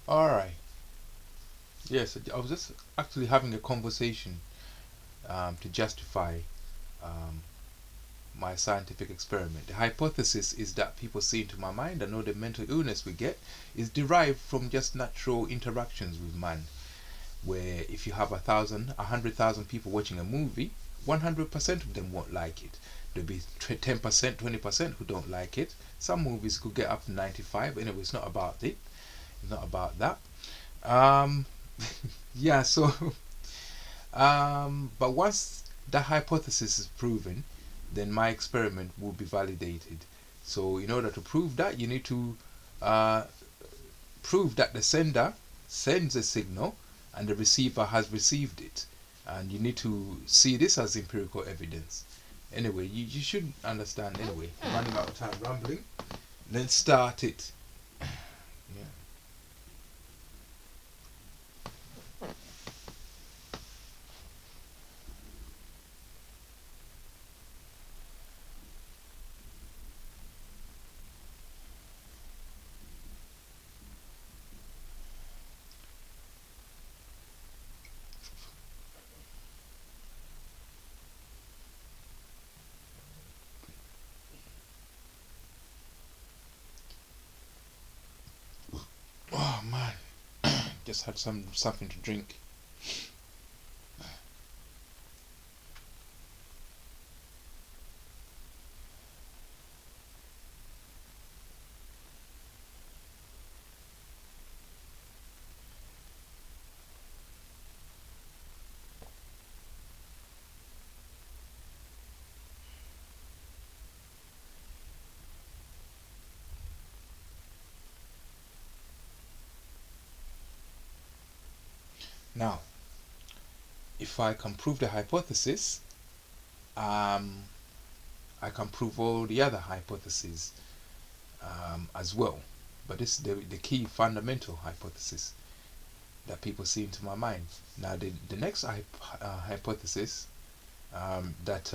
All right. Yes, I was just actually having a conversation to justify um, my scientific experiment. The hypothesis is that people see into my mind and know the mental illness we get is derived from just natural interactions with man. Where if you have 100,000 people watching a movie, 100% of them won't like it. There'll be 10%, 20% who don't like it. Some movies could get up to 95. Anyway, it's not about it. It's not about that. Um, yeah. So, but once the hypothesis is proven, then my experiment will be validated. So, in order to prove that, you need to uh, prove that the sender sends a signal and the receiver has received it. And you need to see this as empirical evidence. Anyway, you should understand. Anyway, I'm running out of time rambling. Let's start it. Yeah. Oh man, just had something to drink. Now, if I can prove the hypothesis, um, I can prove all the other hypotheses as well. But this is the key fundamental hypothesis that people see into my mind. Now, the next hypothesis that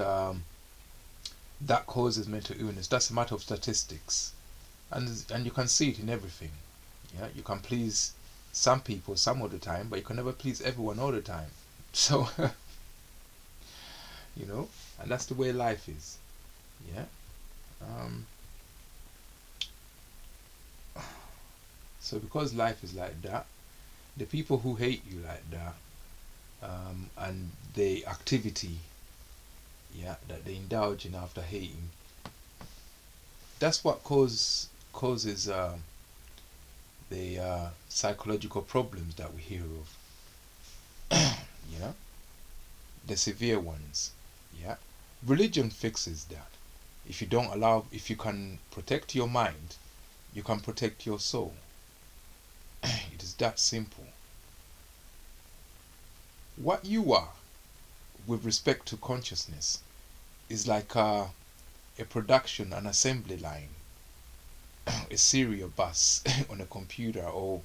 that causes mental illness, that's a matter of statistics, and you can see it in everything. Yeah, you can please some people some of the time, but you can never please everyone all the time. So you know, and that's the way life is. Yeah. Um, so because life is like that, the people who hate you like that, and the activity, yeah, that they indulge in after hating, that's what causes the psychological problems that we hear of. You know, the severe ones. Yeah, religion fixes that. If you can protect your mind, you can protect your soul. It is that simple. What you are with respect to consciousness is like a production, an assembly line, a serial bus on a computer, or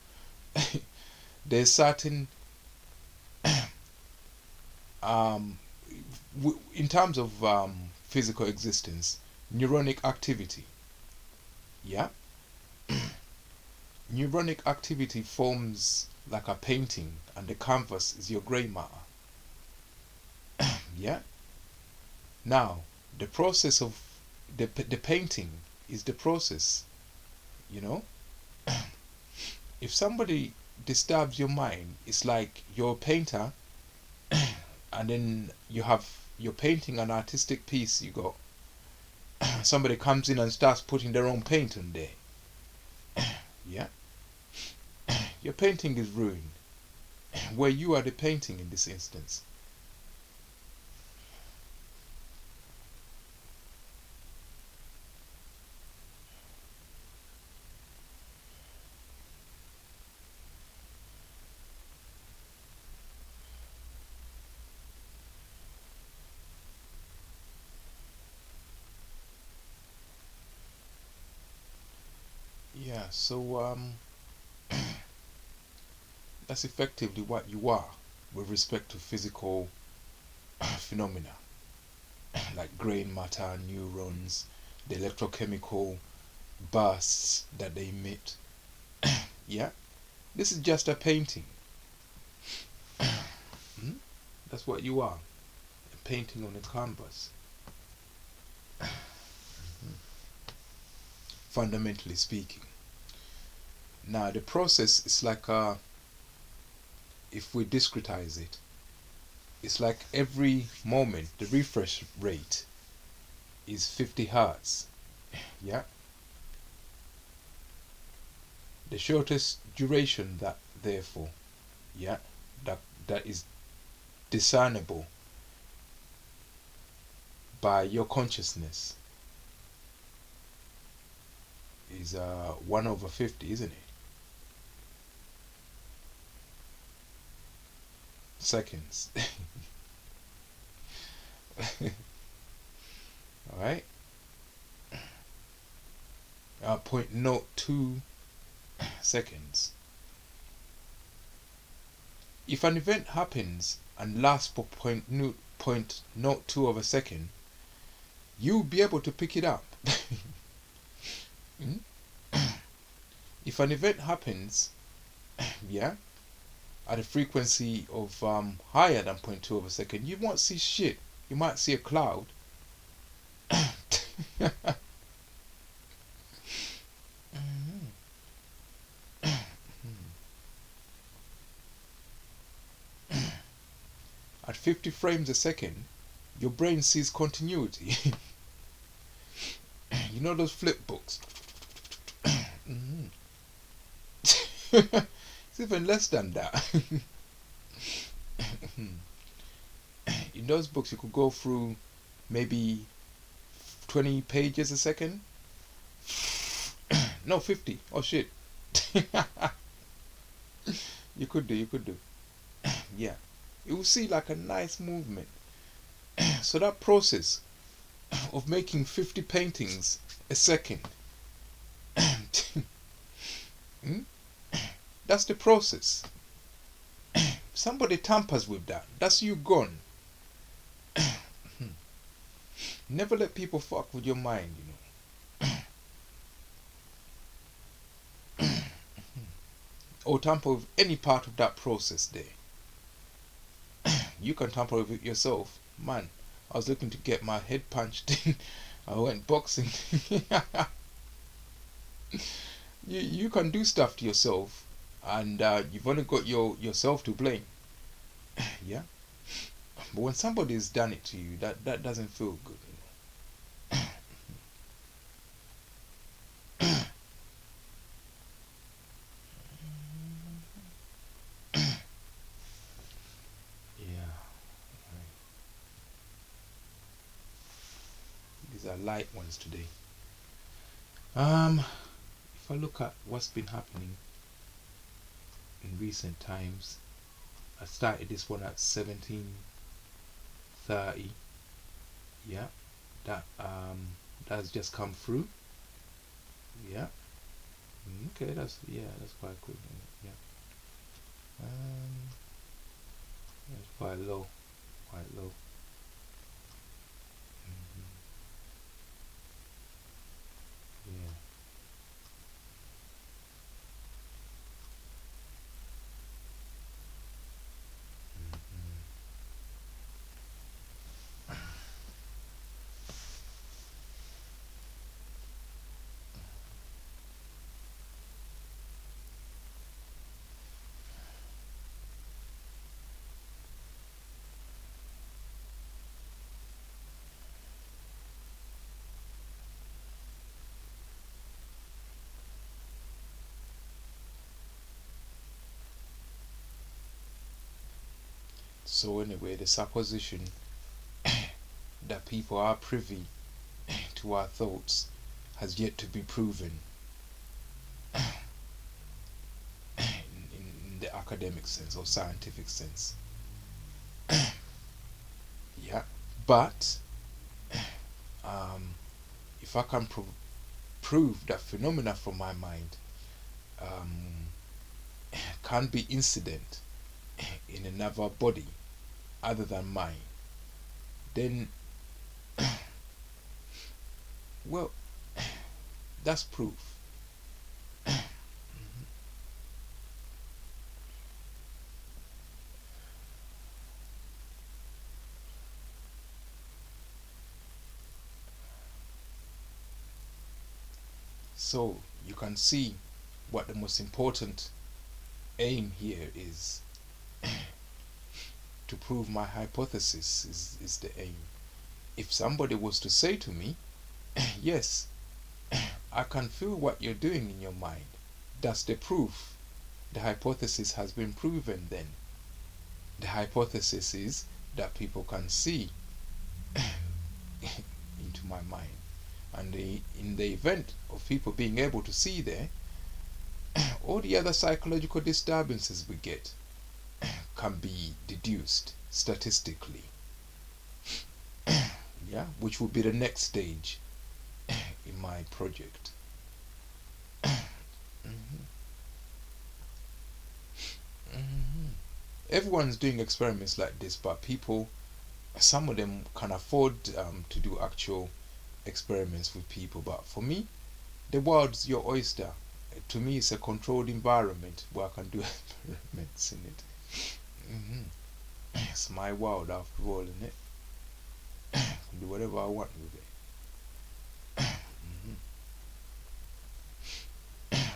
there's certain um, in terms of physical existence, neuronic activity. Yeah, neuronic activity forms like a painting, and the canvas is your grey matter. Yeah. Now, the process of the painting is the process. You know, if somebody disturbs your mind, it's like you're a painter, and then you're painting an artistic piece. You go, somebody comes in and starts putting their own paint on there. Yeah, your painting is ruined. Where you are the painting in this instance. Yeah, so that's effectively what you are with respect to physical phenomena like grain matter, neurons, the electrochemical bursts that they emit. Yeah, This is just a painting. Hmm? That's what you are. A painting on a canvas. Fundamentally speaking. Now the process is like if we discretize it, it's like every moment the refresh rate is 50 hertz. Yeah. The shortest duration that therefore, yeah, that is discernible by your consciousness is 1/50, isn't it? Seconds. All right. 0.02 seconds. If an event happens and lasts for 0.02 of a second, you'll be able to pick it up. Mm? If an event happens, yeah, at a frequency of higher than 0.2 of a second, you won't see shit. You might see a cloud. At 50 frames a second, your brain sees continuity. You know those flip books? It's even less than that. In those books, you could go through maybe 20 pages a second. No, 50. Oh shit. You could do. Yeah. You will see like a nice movement. So that process of making 50 paintings a second, hmm? That's the process. Somebody tampers with that. That's you gone. Never let people fuck with your mind, or tamper with any part of that process there. You can tamper with it yourself. Man, I was looking to get my head punched in. I went boxing. You can do stuff to yourself, and you've only got yourself to blame. Yeah. But when somebody's done it to you, that doesn't feel good. Yeah. Right. These are light ones today. If I look at what's been happening in recent times, I started this one at 17:30. Yeah, that's just come through. Yeah. Okay, that's quite quick. Yeah. Um, that's quite low. Quite low. Hmm. Yeah. Hmm. So anyway, the supposition that people are privy to our thoughts has yet to be proven in the academic sense or scientific sense. Yeah, but um, if I can prove that phenomena from my mind um, can be incident in another body other than mine, then well, that's proof. So you can see what the most important aim here is. To prove my hypothesis is the aim. If somebody was to say to me, yes, I can feel what you're doing in your mind, that's the proof. The hypothesis has been proven then. The hypothesis is that people can see into my mind. And in the event of people being able to see there, all the other psychological disturbances we get can be deduced statistically. Yeah, which will be the next stage in my project. Everyone's doing experiments like this, but people, some of them can afford to do actual experiments with people. But for me, the world's your oyster. To me, it's a controlled environment where I can do experiments in it. It's my world after all, isn't it? I can do whatever I want with it.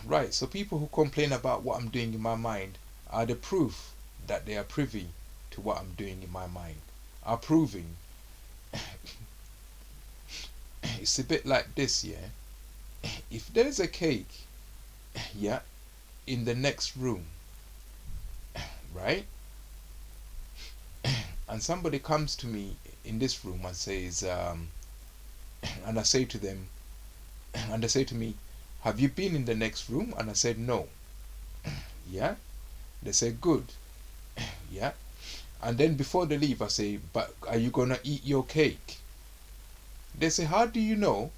Right, so people who complain about what I'm doing in my mind are the proof that they are privy to what I'm doing in my mind. Are proving. It's a bit like this, yeah. If there's a cake, yeah, in the next room, right? And somebody comes to me in this room and says, and I say to them, and they say to me, have you been in the next room? And I said, no. Yeah? They say, good. Yeah? And then before they leave, I say, but are you gonna eat your cake? They say, how do you know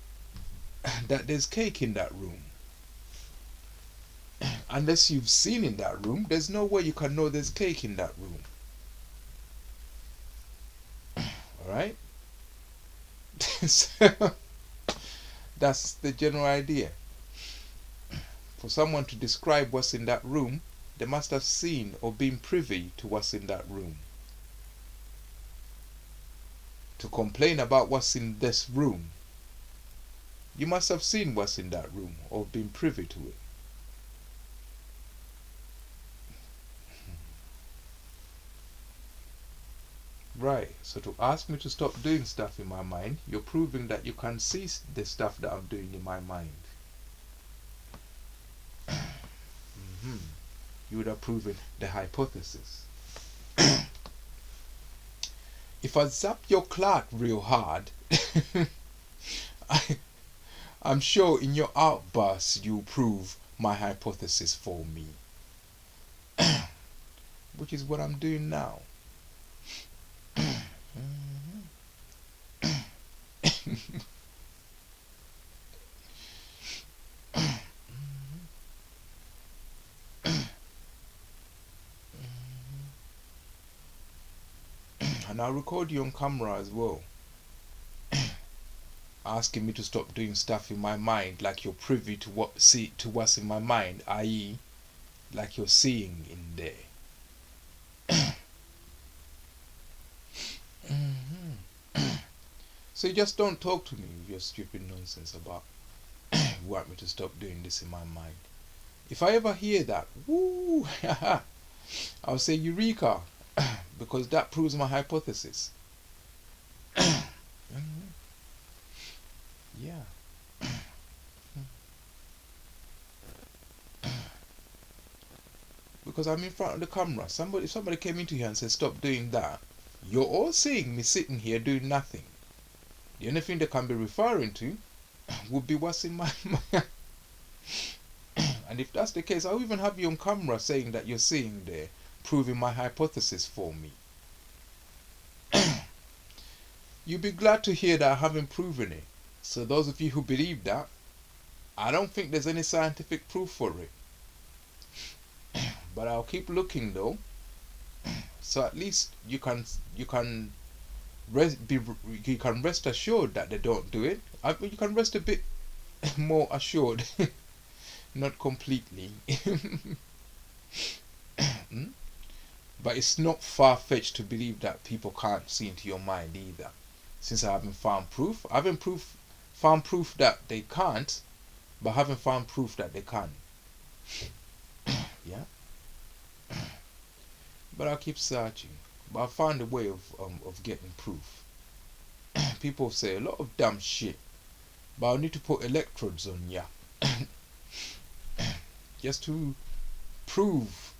that there's cake in that room? Unless you've seen in that room, there's no way you can know there's cake in that room. Alright? So, that's the general idea. For someone to describe what's in that room, they must have seen or been privy to what's in that room. To complain about what's in this room, you must have seen what's in that room or been privy to it. Right, so to ask me to stop doing stuff in my mind, you're proving that you can see the stuff that I'm doing in my mind. You would have proven the hypothesis. If I zap your clock real hard, I'm sure in your outburst you'll prove my hypothesis for me. Which is what I'm doing now. And I'll record you on camera as well, asking me to stop doing stuff in my mind, like you're privy to what's in my mind, i.e., like you're seeing in there. So you just don't talk to me with your stupid nonsense about you want me to stop doing this in my mind. If I ever hear that, woo, I'll say Eureka, because that proves my hypothesis. Yeah. Because I'm in front of the camera. If somebody came into here and said stop doing that, you're all seeing me sitting here doing nothing. The only thing they can be referring to would be what's in my mind. And if that's the case, I'll even have you on camera saying that you're seeing there, proving my hypothesis for me. You'll be glad to hear that I haven't proven it. So those of you who believe that, I don't think there's any scientific proof for it. But I'll keep looking though. So at least you can rest assured that they don't do it. You can rest a bit more assured. Not completely. But it's not far-fetched to believe that people can't see into your mind either. Since I haven't found proof, found proof that they can't, but haven't found proof that they can. Yeah, but I'll keep searching. But I found a way of getting proof. People say a lot of dumb shit, but I'll need to put electrodes on ya just to prove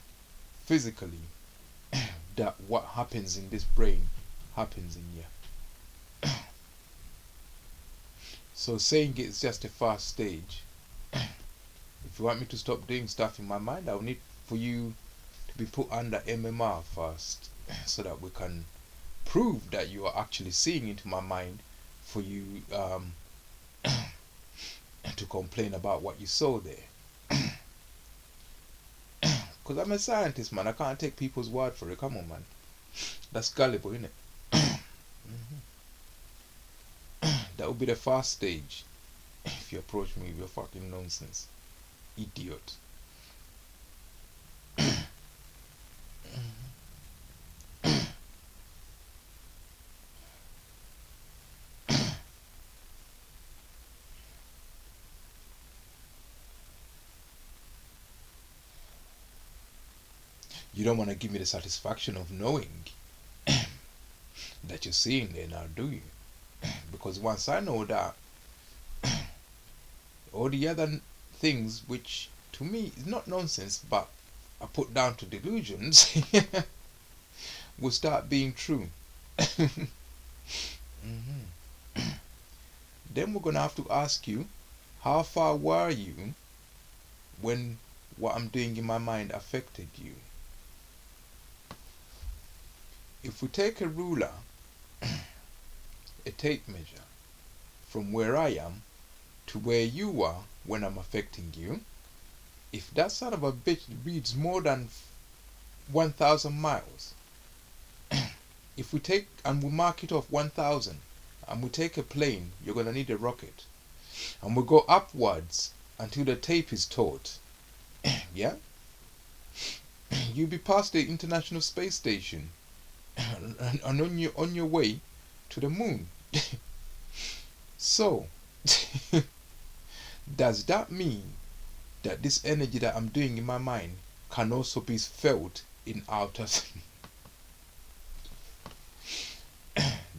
physically that what happens in this brain happens in ya. So saying it's just a fast stage. If you want me to stop doing stuff in my mind, I'll need for you to be put under MMR first, so that we can prove that you are actually seeing into my mind, for you to complain about what you saw there. Because I'm a scientist, man. I can't take people's word for it. Come on, man. That's gullible, isn't it? That would be the first stage. If you approach me with your fucking nonsense, idiot. You don't want to give me the satisfaction of knowing that you're seeing there now, do you? Because once I know that, all the other things which to me is not nonsense but are put down to delusions will start being true. mm-hmm. Then we're gonna have to ask you, how far were you when what I'm doing in my mind affected you? If we take a ruler, a tape measure, from where I am to where you are when I'm affecting you, if that son of a bitch reads more than 1,000 miles, if we take and we mark it off 1,000, and we take a plane, you're gonna need a rocket, and we go upwards until the tape is taut. Yeah, you'll be past the International Space Station and on your way to the moon. So does that mean that this energy that I'm doing in my mind can also be felt in outer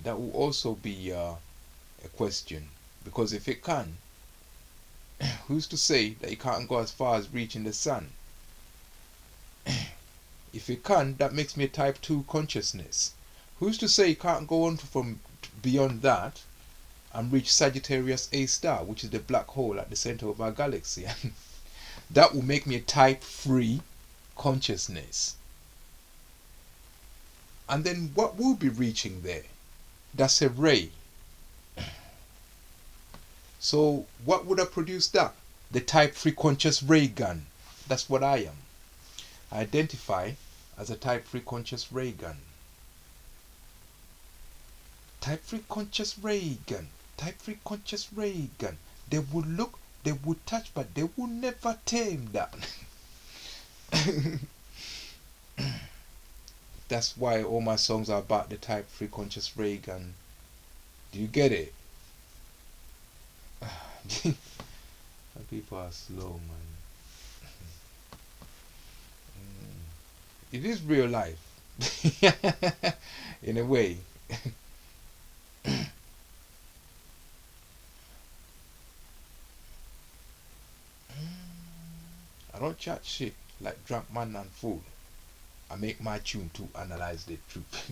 that will also be a question, because if it can, who's to say that it can't go as far as reaching the sun? If it can, that makes me a type 2 consciousness. Who's to say it can't go on from beyond that and reach Sagittarius A star, which is the black hole at the center of our galaxy? That will make me a type 3 consciousness. And then what will be reaching there? That's a ray. So what would have produced that? The type 3 conscious ray gun. That's what I am. I identify as a type 3 conscious ray gun. Type 3 conscious ray gun. Type 3 conscious ray gun. They would look, they would touch, but they will never tame that. That's why all my songs are about the type 3 conscious ray gun. Do you get it? People are slow, man. It is real life. In a way. I don't chat shit like drunk man and fool. I make my tune to analyze the truth.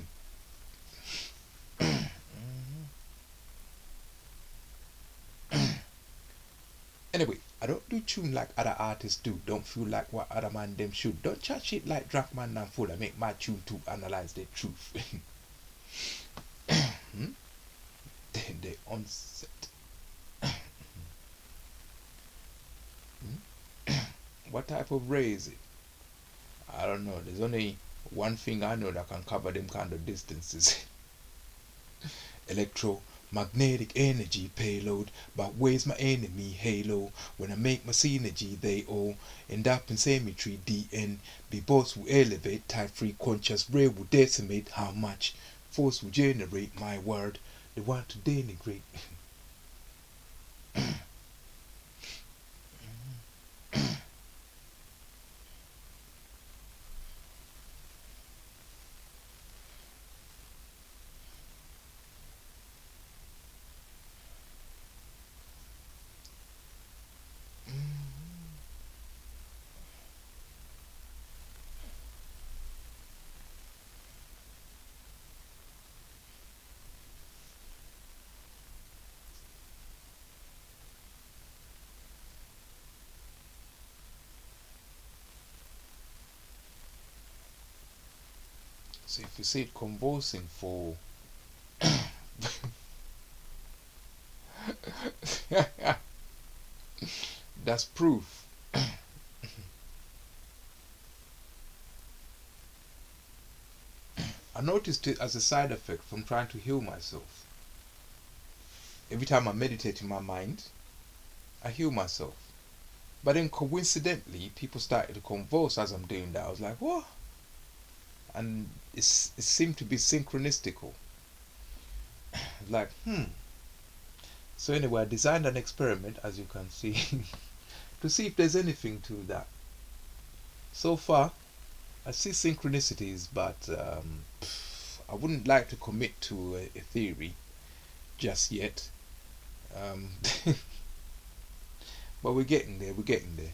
Anyway, I don't do tune like other artists do. Don't feel like what other man them should. Don't chat shit like drunk man and fool. I make my tune to analyze the truth. Then they onset. What type of ray is it? I don't know. There's only one thing I know that can cover them kind of distances. Electromagnetic energy payload, but where's my enemy halo? When I make my synergy, they all end up in symmetry. DN be boss will elevate. Type 3 conscious ray will decimate. How much force will generate my word? They want to denigrate. So if you see it convulsing for that's proof. I noticed it as a side effect from trying to heal myself. Every time I meditate in my mind, I heal myself. But then coincidentally, people started to convulse as I'm doing that. I was like, what? And it seemed to be synchronistical. Like, So anyway, I designed an experiment, as you can see, to see if there's anything to that. So far, I see synchronicities, but I wouldn't like to commit to a theory just yet. Um, but we're getting there. We're getting there.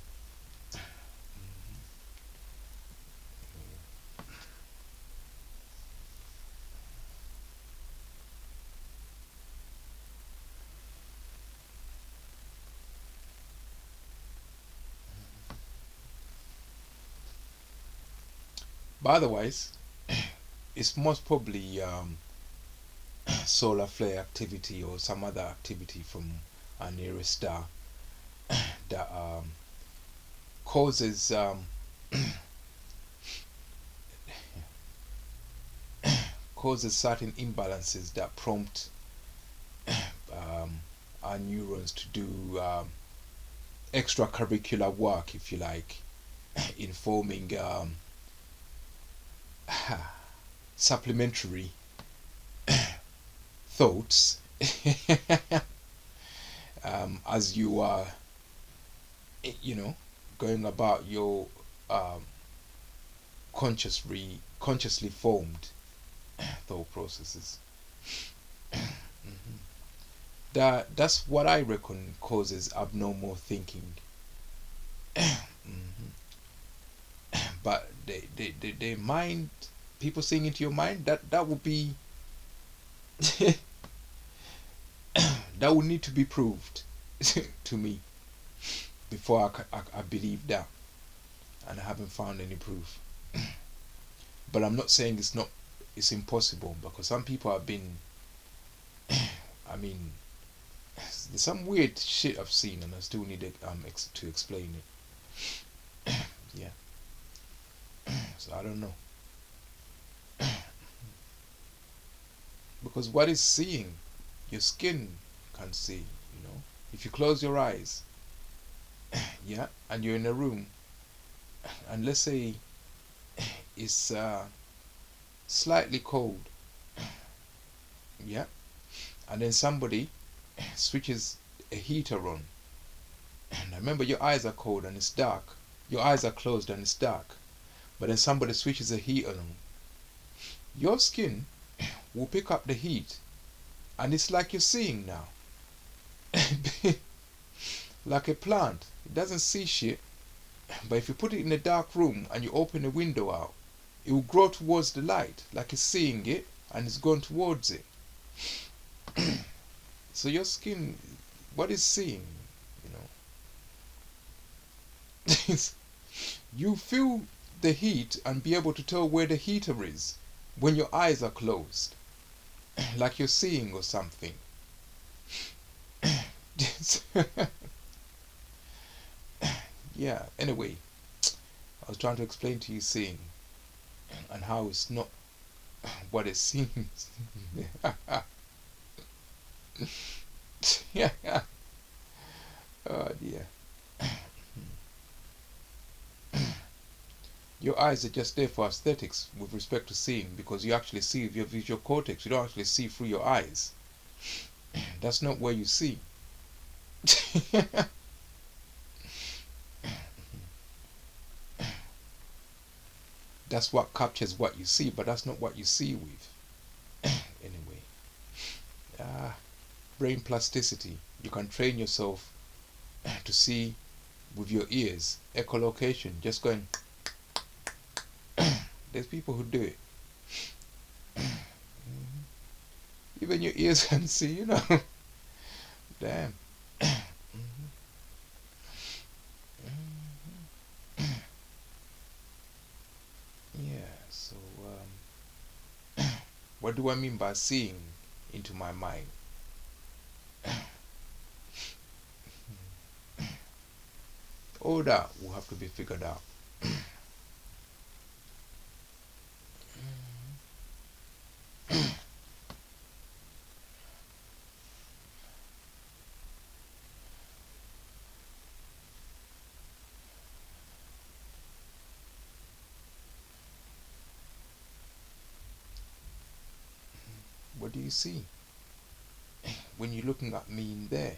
But otherwise, it's most probably solar flare activity or some other activity from our nearest star that causes causes certain imbalances that prompt our neurons to do extracurricular work, if you like, in forming supplementary thoughts as you are, you know, going about your um, consciously formed thought processes. That's what I reckon causes abnormal thinking. Mhm. But the mind, people seeing into your mind, that would be that would need to be proved to me before I believe that, and I haven't found any proof. But I'm not saying it's impossible, because some people have been, I mean, there's some weird shit I've seen, and I still need to explain it. Yeah, so I don't know, because what is seeing, your skin can see. You know, if you close your eyes, yeah, and you're in a room, and let's say it's slightly cold, yeah, and then somebody switches a heater on, and remember your eyes are cold and it's dark, your eyes are closed and it's dark, but then somebody switches a heater on, your skin will pick up the heat, and it's like you're seeing now. Like a plant, it doesn't see shit, but if you put it in a dark room and you open a window out, it will grow towards the light, like it's seeing it and it's going towards it. So your skin, what is seeing, you know, you feel the heat and be able to tell where the heater is when your eyes are closed, like you're seeing or something. Yeah, anyway, I was trying to explain to you seeing and how it's not what it seems. Yeah. Oh dear. Your eyes are just there for aesthetics with respect to seeing, because you actually see with your visual cortex. You don't actually see through your eyes. That's not where you see. That's what captures what you see, but that's not what you see with. Anyway, uh, brain plasticity. You can train yourself to see with your ears. Echolocation, just going. There's people who do it. Even your ears can see, you know. Damn. Yeah, so What do I mean by seeing into my mind? All that will have to be figured out. What do you see when you're looking at me in there?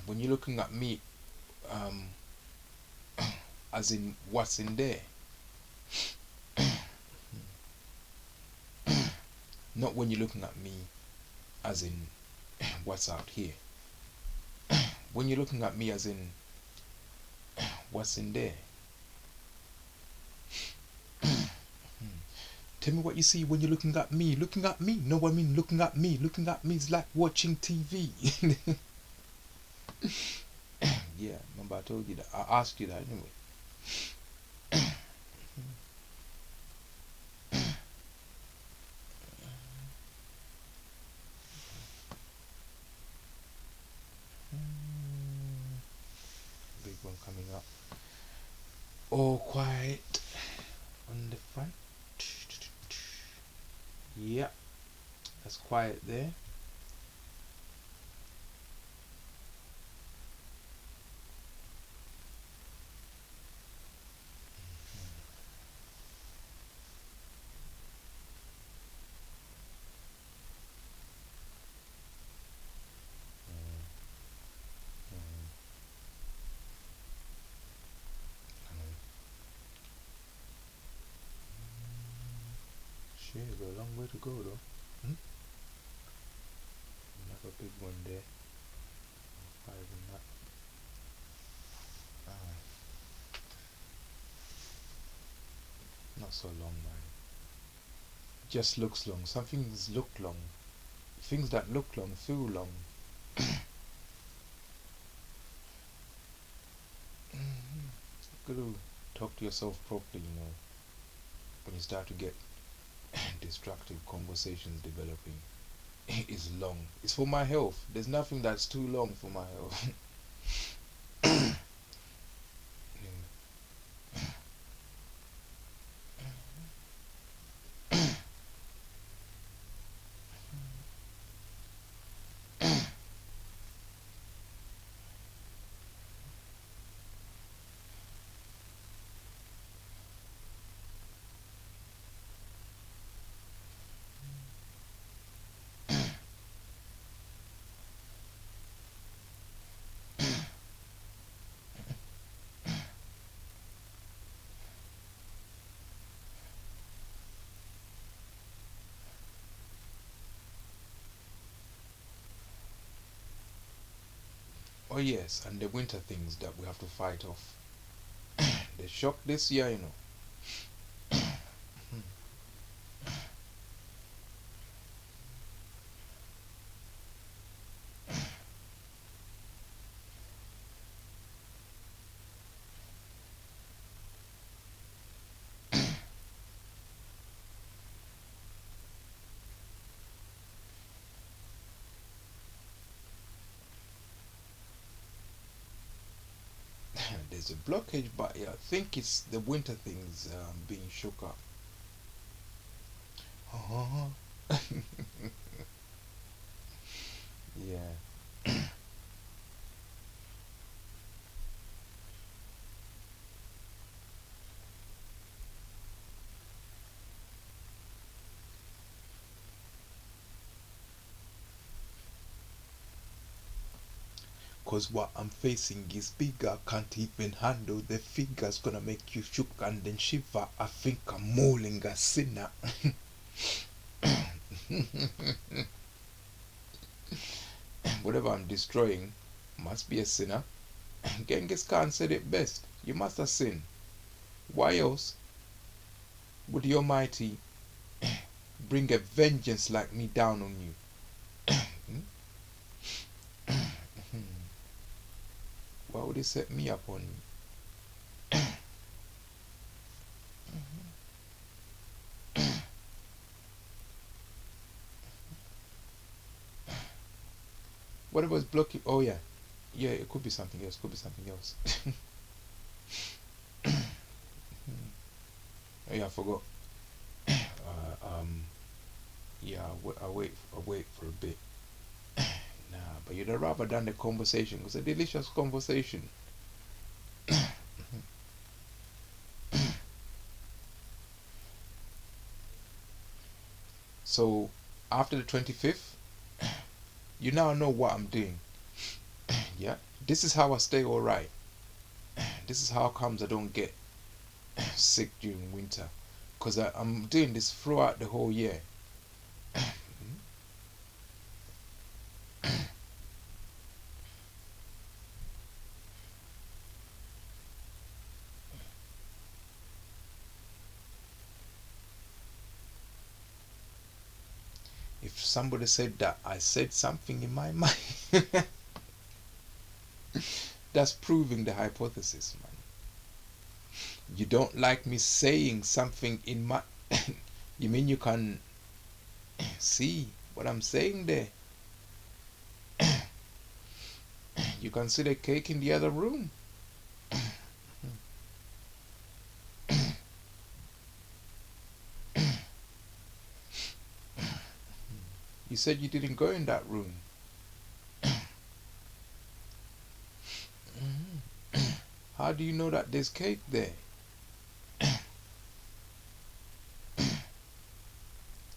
When you're looking at me, um, as in what's in there, not when you're looking at me as in what's out here. When you're looking at me as in what's in there. Tell me what you see when you're looking at me. Looking at me. No, I mean looking at me. Looking at me is like watching TV. Yeah, remember I told you that. I asked you that anyway. Big one coming up. All quiet on the front. Yeah, that's quiet there. Shit, got a long way to go though. Another big one there. Five in that. Not so long, man. Just looks long. Some things look long. Things that look long feel long. Got to talk to yourself properly, you know, when you start to get destructive conversations developing. It's long. It's for my health. There's nothing that's too long for my health. Oh yes, and the winter things that we have to fight off. The shock this year, you know. There's a blockage, but yeah, I think it's the winter things being shook up. Yeah. Cause what I'm facing is bigger, can't even handle the figures, gonna make you shook and then shiver. I think I'm mauling a sinner. Whatever I'm destroying must be a sinner. Genghis Khan said it best. You must have sinned. Why else would the Almighty bring a vengeance like me down on you? Why would he set me up on you? Whatever is blocking. Oh yeah, yeah. It could be something else. Could be something else. Oh, yeah, I forgot. Yeah, I wait for a bit. Nah, but you'd have rather done the conversation. It was a delicious conversation. So after the 25th, you now know what I'm doing. Yeah, this is how I stay all right. This is how comes I don't get sick during winter, because I'm doing this throughout the whole year. If somebody said that I said something in my mind, that's proving the hypothesis, man. You don't like me saying something in my. You mean you can see what I'm saying there? You can see the cake in the other room. You said you didn't go in that room. How do you know that there's cake there?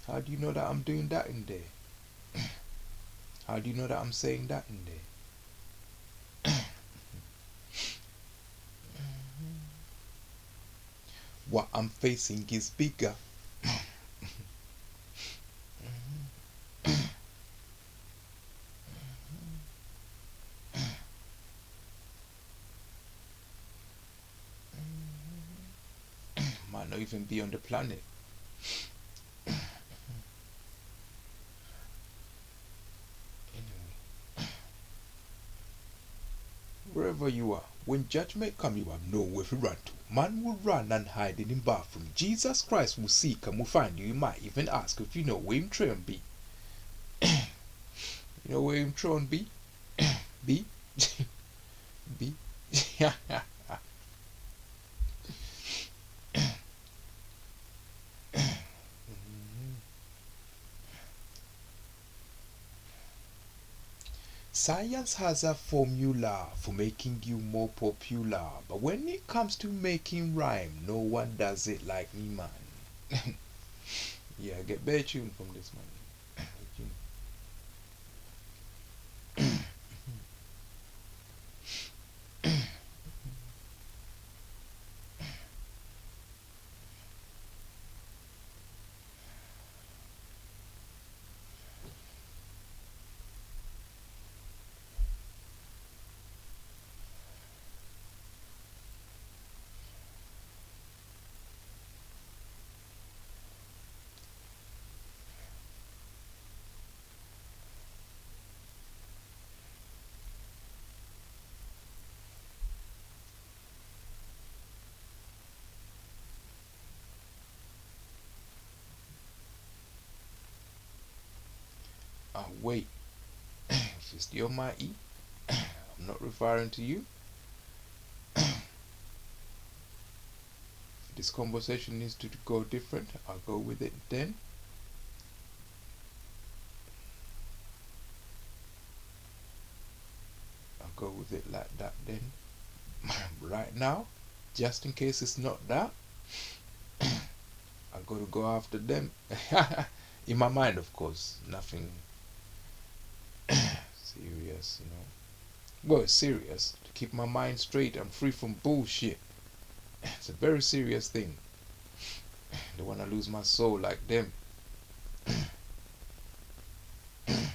How do you know that I'm doing that in there? How do you know that I'm saying that in there? What I'm facing is bigger. Might not even be on the planet. Anyway, wherever you are, when judgment come, you have nowhere to run to. Man will run and hide in the bathroom. Jesus Christ will seek and will find you. You might even ask if you know where him throne be. You know where him throne be? Be? Be? Science has a formula for making you more popular, but when it comes to making rhyme, no one does it like me, man. Yeah, get better tune from this man. Wait, if you still my E, I'm not referring to you. If this conversation needs to go different, I'll go with it then. I'll go with it like that then. Right now, just in case it's not that, I'm going to go after them. In my mind, of course, nothing serious, you know. Well, it's serious to keep my mind straight and free from bullshit. It's a very serious thing. Don't want to lose my soul like them. And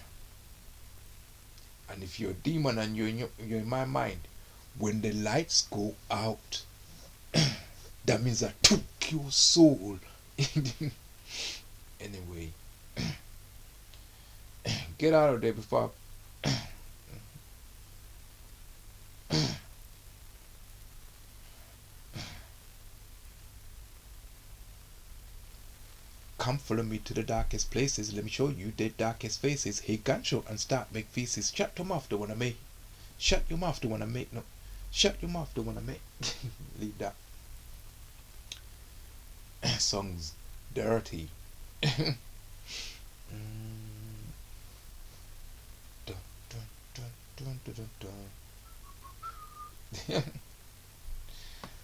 if you're a demon and you're in my mind, when the lights go out, that means I took your soul. Anyway, get out of there before Come follow me to the darkest places. Let me show you the darkest faces. Hey, gunshot and start make faces. Shut your mouth, don't wanna make. Shut your mouth, don't wanna make. No. Shut your mouth, don't wanna make. Leave that. Song's dirty. Dun, dun, dun, dun, dun, dun, dun.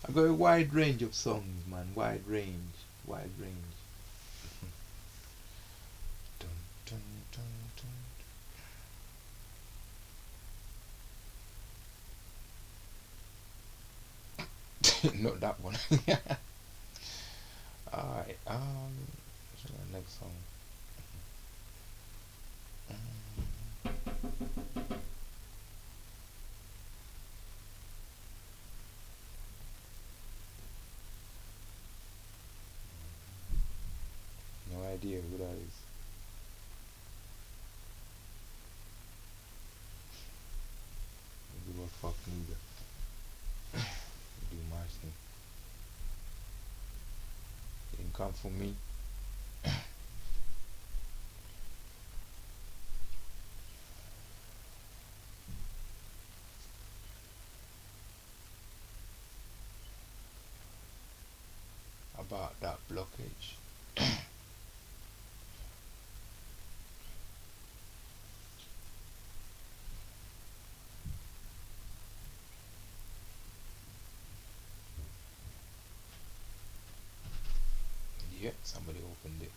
I got a wide range of songs, man. Wide range. Wide range. Dun, dun, dun, dun. Not that one. Alright, what's the next song? No idea who that is. Give a fuck neither. Do my thing. Didn't come for me. About that blockage. Yeah, somebody opened it.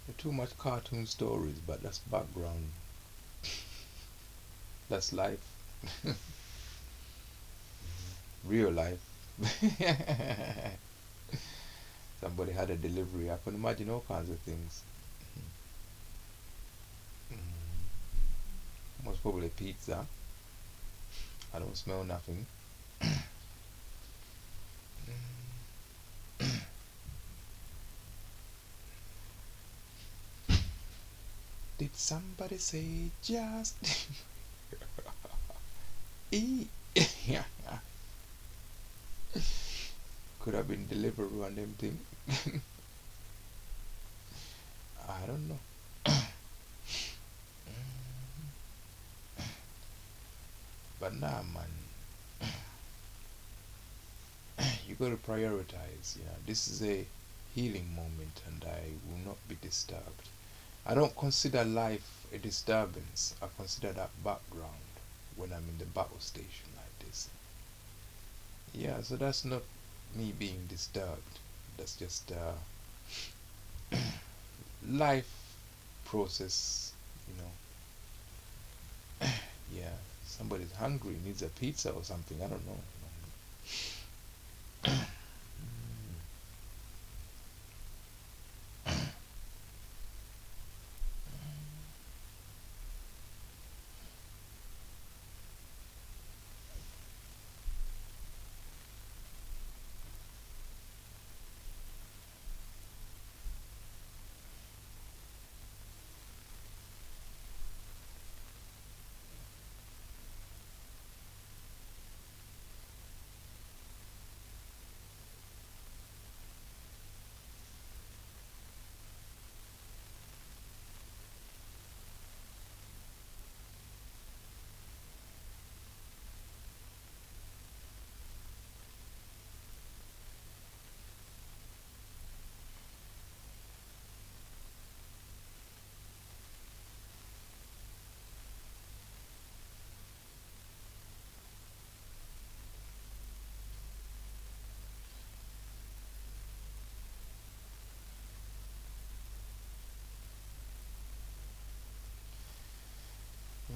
There are too much cartoon stories, but that's background. That's life. Real life. Somebody had a delivery. I can imagine all kinds of things. Most probably pizza. I don't smell nothing. Did somebody say just eat? Could have been delivered on them thing. I don't know. But nah, man. You gotta prioritize. You know, this is a healing moment, and I will not be disturbed. I don't consider life a disturbance. I consider that background when I'm in the battle station like this. Yeah, so that's not me being disturbed. That's just life process, you know. Yeah, somebody's hungry, needs a pizza or something. I don't know.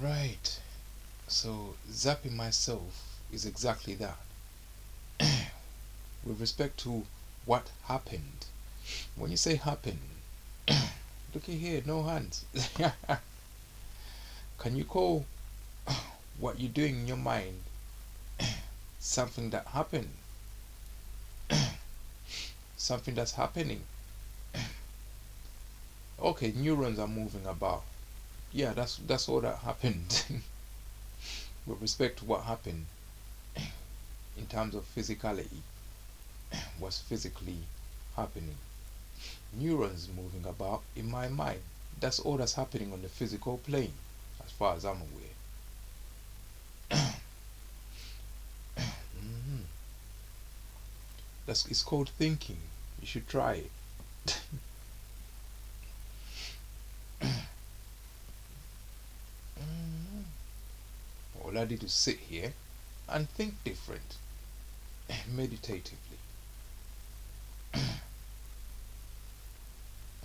Right. So zapping myself is exactly that. With respect to what happened. When you say happen, look at here, no hands. Can you call what you're doing in your mind something that happened? Something that's happening? Okay, neurons are moving about. Yeah, that's all that happened. With respect to what happened in terms of physicality, what's physically happening. Neurons moving about in my mind. That's all that's happening on the physical plane, as far as I'm aware. Mhm. It's called thinking. You should try it. Mhm. All I did was sit here and think different, meditatively.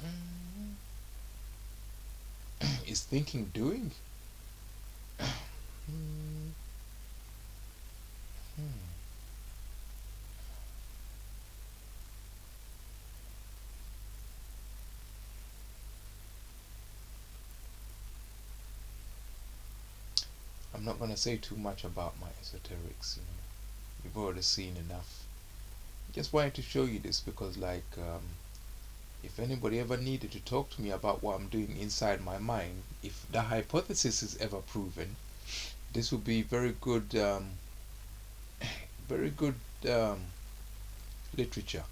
Mhm. Is thinking doing? Mhm. I'm not gonna say too much about my esoterics. You've already seen enough. Just wanted to show you this because, like, if anybody ever needed to talk to me about what I'm doing inside my mind, if the hypothesis is ever proven, this would be very good um, literature.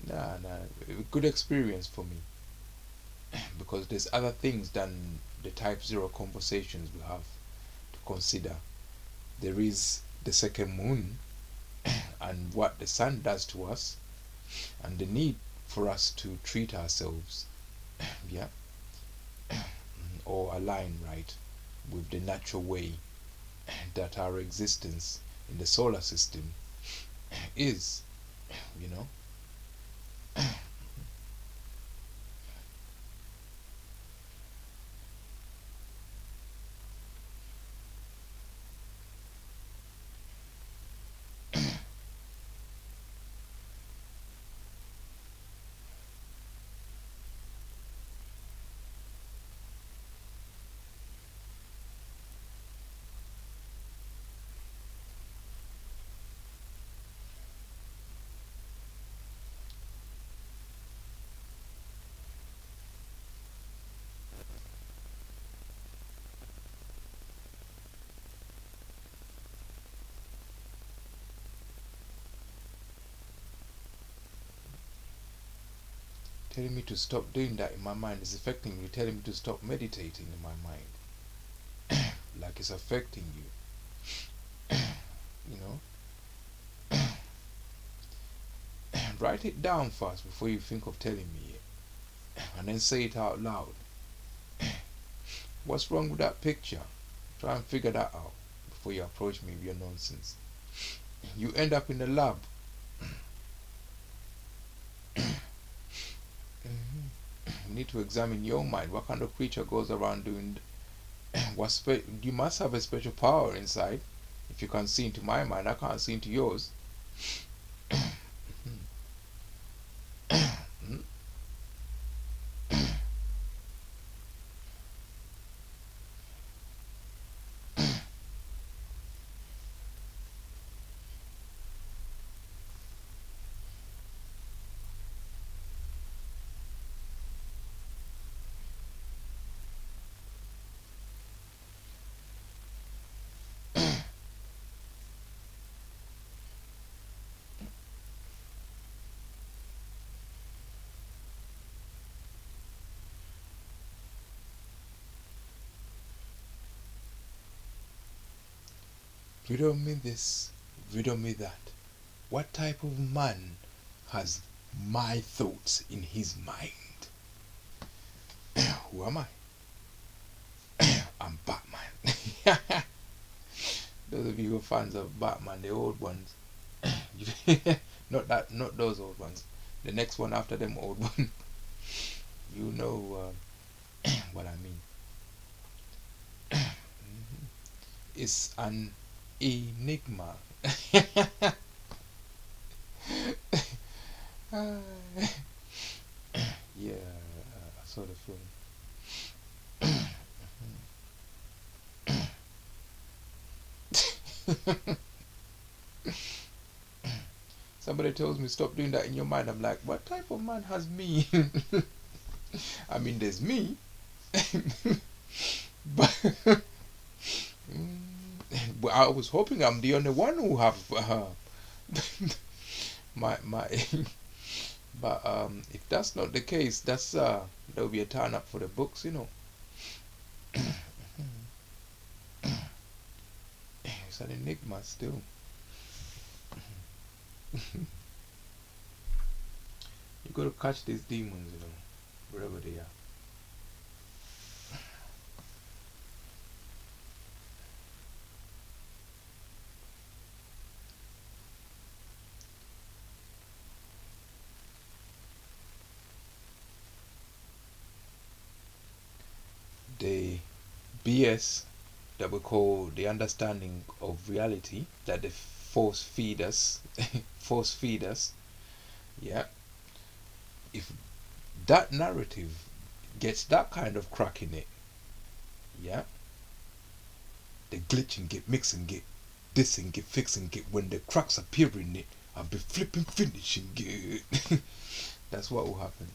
Nah, good experience for me because there's other things than the type zero conversations we have to consider. There is the second moon and what the sun does to us, and the need for us to treat ourselves, yeah, or align right with the natural way that our existence in the solar system is, you know. Telling me to stop doing that in my mind is affecting me, telling me to stop meditating in my mind, like it's affecting you know. Write it down first before you think of telling me it, and then say it out loud. What's wrong with that picture? Try and figure that out before you approach me with your nonsense. You end up in the lab. You need to examine your mind. What kind of creature goes around doing you must have a special power inside. If you can see into my mind, I can't see into yours. Riddle me this, riddle me that. What type of man has my thoughts in his mind? Who am I? I'm Batman. Those of you who are fans of Batman, the old ones, not those old ones. The next one after them old one, you know. what I mean. It's an enigma. Yeah, I saw the film. Somebody tells me stop doing that in your mind. I'm like, what type of man has me? I mean, there's me, but but I was hoping I'm the only one who have my. But if that's not the case, there'll be a turn up for the books, you know. It's an enigma still. You gotta catch these demons, you know, wherever they are. The BS that we call the understanding of reality that they force feed us, force feed us. Yeah, if that narrative gets that kind of crack in it, yeah, the glitching get, mixing get, dissing get, fixing get. When the cracks appear in it, I'll be flipping, finishing it. That's what will happen.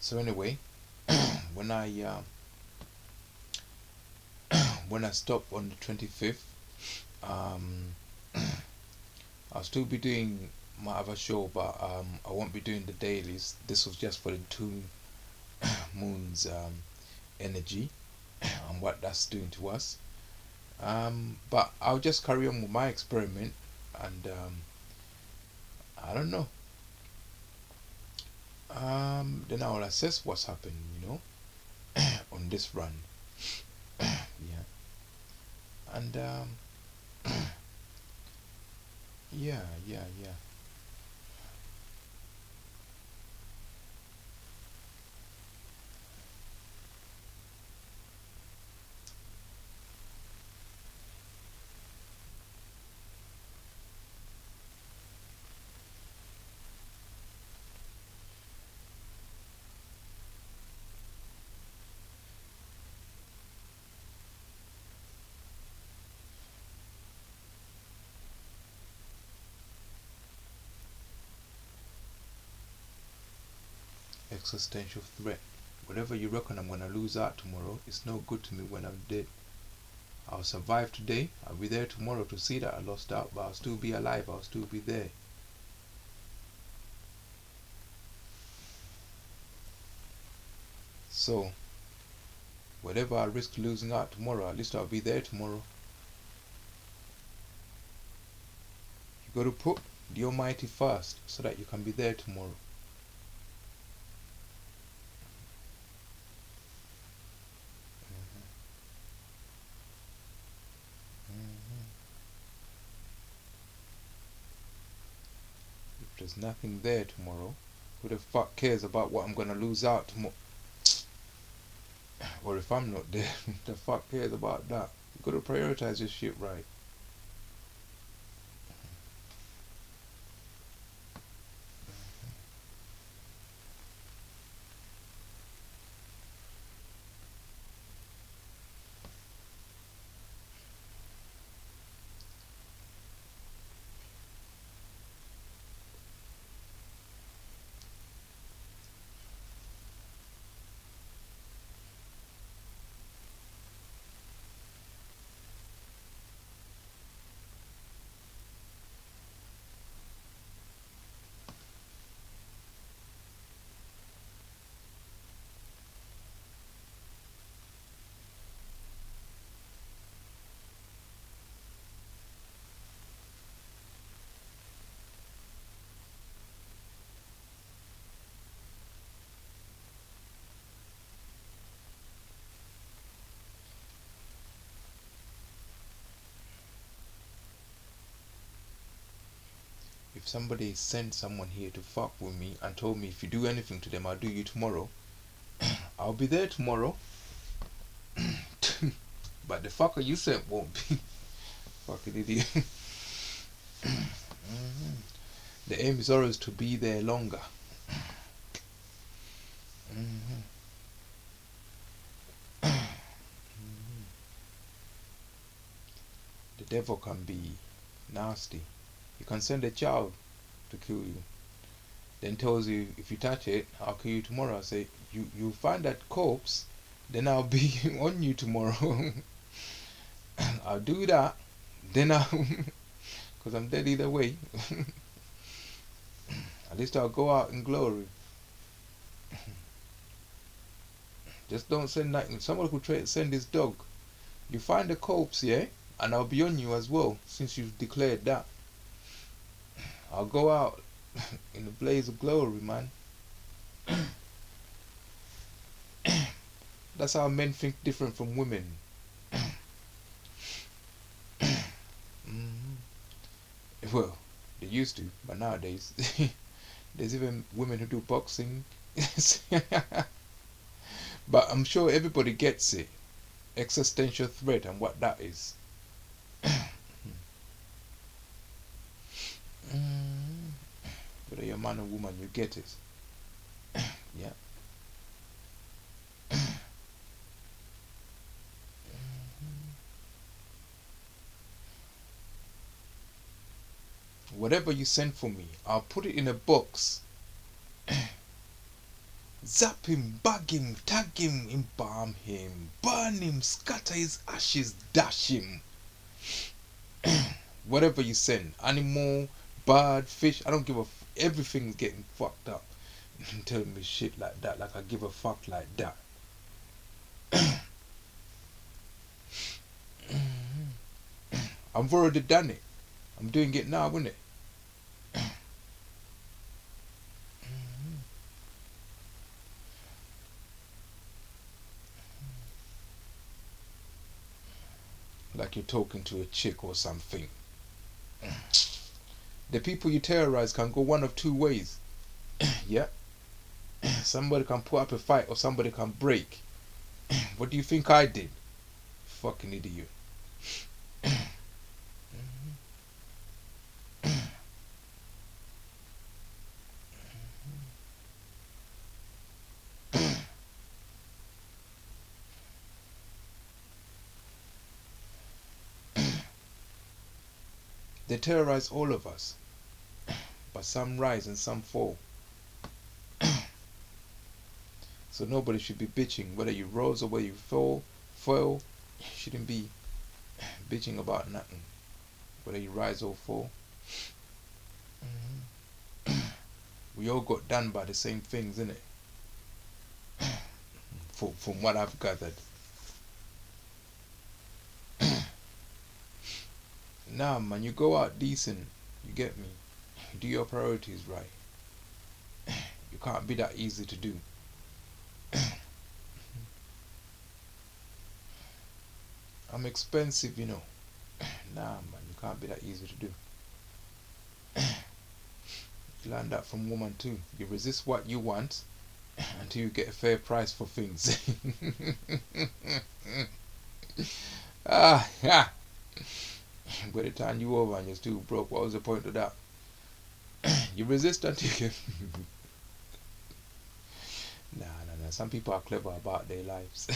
So anyway, when I when I stop on the 25th, um, I'll still be doing my other show, but I won't be doing the dailies. This was just for the two moons energy and what that's doing to us. But I'll just carry on with my experiment, and I don't know. Then I'll assess what's happened, on this run. Yeah, and yeah, yeah, yeah. Existential threat. Whatever you reckon I'm gonna lose out tomorrow, it's no good to me when I'm dead. I'll survive today. I'll be there tomorrow to see that I lost out, but I'll still be alive. I'll still be there. So, whatever I risk losing out tomorrow, at least I'll be there tomorrow. You got to put the Almighty first so that you can be there tomorrow. Mhm. If there's nothing there tomorrow, who the fuck cares about what I'm gonna lose out tomorrow? Or if I'm not there, the fuck cares about that? You gotta prioritize your shit right. If somebody sent someone here to fuck with me and told me if you do anything to them, I'll do you tomorrow, I'll be there tomorrow. But the fucker you sent won't be. Fucking idiot. Mhm. The aim is always to be there longer. Mhm. The devil can be nasty. You can send a child to kill you, then tells you if you touch it, I'll kill you tomorrow. I say you find that corpse, then I'll be on you tomorrow. I'll do that, then I'll, because I'm dead either way. At least I'll go out in glory. Just don't send that. Someone could try to send his dog. You find the corpse, yeah, and I'll be on you as well since you've declared that. I'll go out in a blaze of glory, man. That's how men think different from women. Hmm. Well, they used to, but nowadays there's even women who do boxing. But I'm sure everybody gets it. Existential threat and what that is. Mm. Whether you're a man or woman, you get it. Yeah. Whatever you send for me, I'll put it in a box Zap him, bag him, tag him, embalm him, burn him, scatter his ashes, dash him. Whatever you send, animal, bird, fish, I don't give a everything's getting fucked up. Telling me shit like that, like I give a fuck like that. I've already done it. I'm doing it now, isn't it? Like you're talking to a chick or something. The people you terrorize can go one of two ways. Yeah. Somebody can put up a fight or somebody can break. What do you think I did? Fucking idiot. They terrorize all of us. But some rise and some fall. So nobody should be bitching. Whether you rose or whether you fall, you shouldn't be bitching about nothing. Whether you rise or fall. We all got done by the same things, innit? From what I've gathered. Nah, man, you go out decent. You get me? You do your priorities right. You can't be that easy to do. I'm expensive, you know. Nah, man, you can't be that easy to do. You learn that from woman too. You resist what you want until you get a fair price for things. Yeah. By the time you over and you're still broke, what was the point of that? You resist until you get. Nah. Some people are clever about their lives.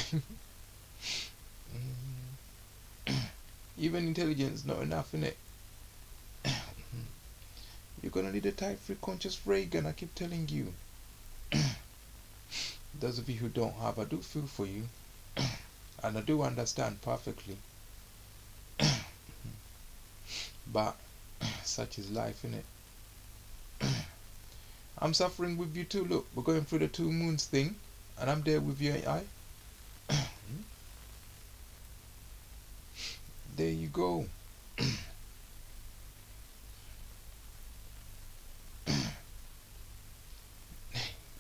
Even intelligence not enough, innit? You're gonna need a type 3 conscious Reagan, I keep telling you. Those of you who don't have, I do feel for you. And I do understand perfectly. But such is life, innit? I'm suffering with you too. Look, we're going through the 2 moons thing, and I'm there with you, ain't I? There you go.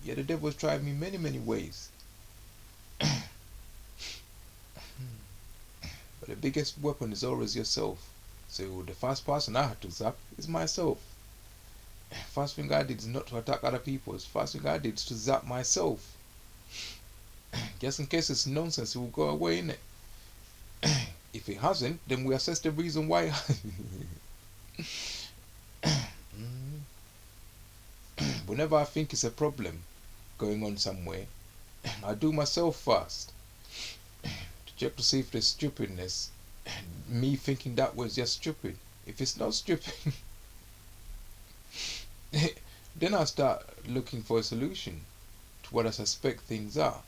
Yeah, the devil's tried me many ways. But the biggest weapon is always yourself. So the first person I had to zap is myself. First thing I did is not to attack other people. The first thing I did is to zap myself. Just in case it's nonsense, it will go away, innit? If it hasn't, then we assess the reason why. Whenever I think it's a problem going on somewhere, I do myself first to check to see if there's stupidness. Me thinking that was just stupid. If it's not stupid, then I start looking for a solution to what I suspect things are.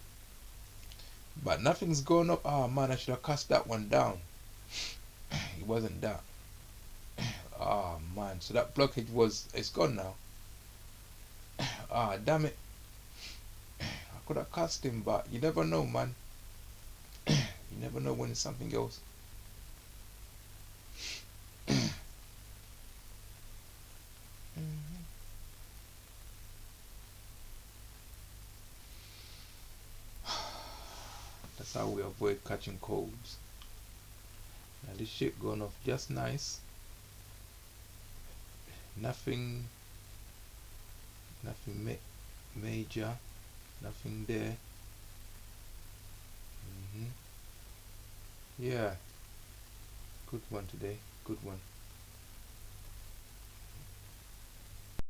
But nothing's going up. Ah, man, I should have cast that one down. It wasn't that. Ah, man, so that blockage it's gone now. Ah, damn it. I could have cast him, but you never know, man. You never know when it's something else. That's how we avoid catching colds. Now this shit going off just nice. Nothing major. Nothing there. Yeah. Good one today. Good one.